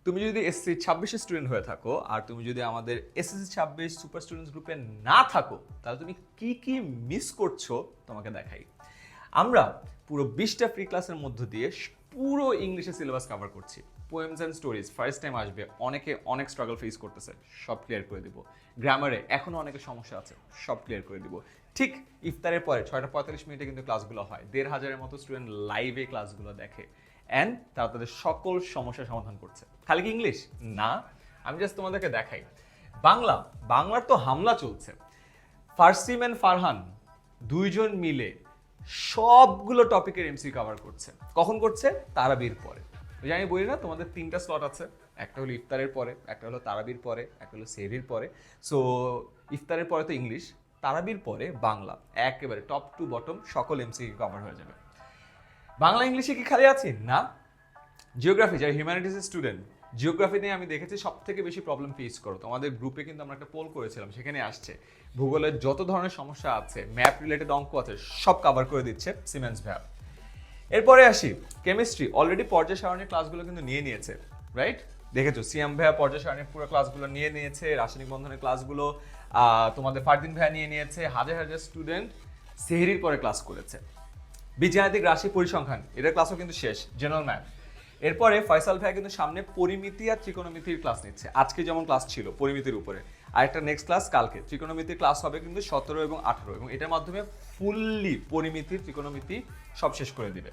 তুমি যদি SSC 26 student হয়ে থাকো আর তুমি যদি আমাদের এসএসসি 26 সুপার স্টুডেন্টস গ্রুপে না থাকো, তাহলে তুমি কি কি মিস করছো তোমাকে দেখাই। আমরা পুরো 20টা ফ্রি ক্লাসের মধ্য দিয়ে পুরো ইংলিশের সিলেবাস কভার করছি। Poems and stories first time আসবে, অনেকে অনেক স্ট্রাগল ফেস করতেছে, সব ক্লিয়ার করে দিব। গ্রামারে এখনো অনেকের সমস্যা আছে, সব ক্লিয়ার করে দিব। ঠিক ইফতারের পরে 6:45 কিন্তু ক্লাসগুলো হয়, 1,500-এর মতো স্টুডেন্ট লাইভে ক্লাসগুলো দেখে অ্যান্ড তারা তাদের সকল সমস্যার সমাধান করছে। খালি কি ইংলিশ না, আমি জাস্ট তোমাদেরকে দেখাই। বাংলার তো হামলা চলছে। ফারসিম অ্যান্ড ফারহান দুইজন মিলে সবগুলো টপিকের এমসি কভার করছে। কখন করছে? তারাবির পরে। ওই যে আমি বলি না তোমাদের 3টা স্লট আছে, একটা হলো ইফতারের পরে, একটা হলো তারাবির পরে, একটা হলো সেহরির পরে। সো ইফতারের পরে তো ইংলিশ, তারাবির পরে বাংলা, একেবারে টপ টু বটম সকল এমসি কভার হয়ে যাবে। বাংলা ইংলিশে কি খালি আছি না, জিওগ্রাফি যারা হিউম্যানিটিসের স্টুডেন্ট, জিওগ্রাফি নিয়ে আমি দেখেছি সব থেকে বেশি প্রবলেম ফেস করো। তোমাদের গ্রুপে কিন্তু আমরা একটা পোল করেছিলাম, সেখানে আসছে ভূগোলের যত ধরনের সমস্যা আছে, ম্যাপ রিলেটেড অঙ্ক আছে, সব কভার করে দিচ্ছে সিমেন্স ভ্যাব। এরপরে আসি কেমিস্ট্রি, অলরেডি পর্যায় সারণীর ক্লাসগুলো কিন্তু নিয়ে নিয়েছে, রাইট? দেখেছো সিএম ভাইয়া পর্যায় সারণীর পুরো ক্লাসগুলো নিয়ে নিয়েছে, রাসায়নিক বন্ধনের ক্লাসগুলো তোমাদের ফারদিন ভাইয়া নিয়ে নিয়েছে, হাজার হাজার স্টুডেন্ট সেহরির পরে ক্লাস করেছে। বীজগাণিতিক রাশি পরিসংখ্যান এটার ক্লাসও কিন্তু শেষ, জেনারেল ম্যাথ। এরপরে ফয়সাল ভাই কিন্তু সামনে পরিমিতি আর ত্রিকোণমিতির ক্লাস নিচ্ছে। আজকে যেমন ক্লাস ছিল পরিমিতির উপরে, আর একটা নেক্সট ক্লাস কালকে ত্রিকোণমিতির ক্লাস হবে কিন্তু 17 এবং 18, এবং এটার মাধ্যমে ফুললি পরিমিতি ত্রিকোণমিতি সব শেষ করে দিবে।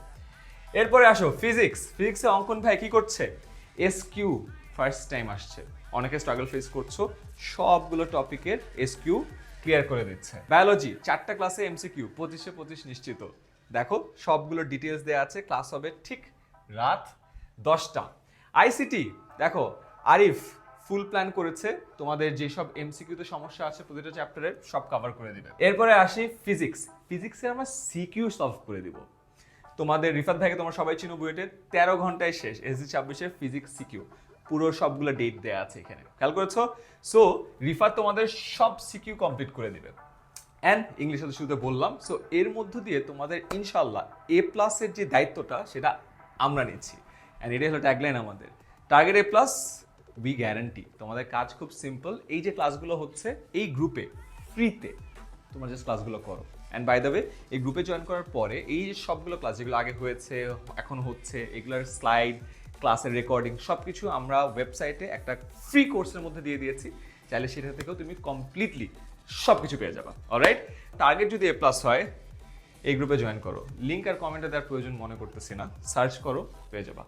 এরপরে আসো ফিজিক্সে অঙ্কন ভাই কি করছে? এসকিউ ফার্স্ট টাইম আসছে, অনেকে স্ট্রাগল ফেস করছো, সবগুলো টপিকের এসকিউ ক্লিয়ার করে দিচ্ছে। বায়োলজি 4টা ক্লাসে এমসিকিউ, 25-25 নিশ্চিত। দেখো সবগুলো ডিটেলস দেওয়া আছে, ক্লাস হবে ঠিক রাত 10টা। আইসিটি দেখো আরিফ ফুল প্ল্যান করেছে, তোমাদের যেসব এমসিকিউতে সমস্যা আছে প্রতিটা চ্যাপ্টারে সব কভার করে দিবে। এরপরে আসি ফিজিক্সে আমরা সিকিউ সলভ করে দিব। তোমাদের রিফাত ভাইকে তোমরা সবাই চিনো, বুয়েটের 13 ঘন্টায় শেষ এসজি 26-এর ফিজিক্স সিকিউ, পুরো সবগুলো ডেট দেওয়া আছে এখানে, খেয়াল করেছো? সো রিফাত তোমাদের সব সিকিউ কমপ্লিট করে দিবে। অ্যান্ড ইংলিশে তো শুরুতে বললাম, সো এর মধ্য দিয়ে তোমাদের ইনশাল্লাহ A+-এর যে দায়িত্বটা সেটা আমরা নিচ্ছি। অ্যান্ড এটাই হলো ট্যাগলাইন আমাদের, টার্গেট A+, উই গ্যারান্টি। তোমাদের কাজ খুব সিম্পল, এই যে ক্লাসগুলো হচ্ছে এই গ্রুপে ফ্রিতে তোমরা জাস্ট ক্লাসগুলো করো। অ্যান্ড বাই দ্য ওয়ে, এই গ্রুপে জয়েন করার পরে এই যে সবগুলো ক্লাস যেগুলো আগে হয়েছে এখন হচ্ছে, এগুলোর স্লাইড, ক্লাসের রেকর্ডিং সব কিছু আমরা ওয়েবসাইটে একটা ফ্রি কোর্সের মধ্যে দিয়ে দিয়েছি, চাইলে সেটা থেকেও তুমি কমপ্লিটলি সব কিছু পেয়ে যাবা। অলরাইট, টার্গেট যদি A+ হয় এই গ্রুপে জয়েন করো। লিঙ্ক আর কমেন্টে দেওয়ার প্রয়োজন মনে করতেছি না, সার্চ করো, পেয়ে যাবা।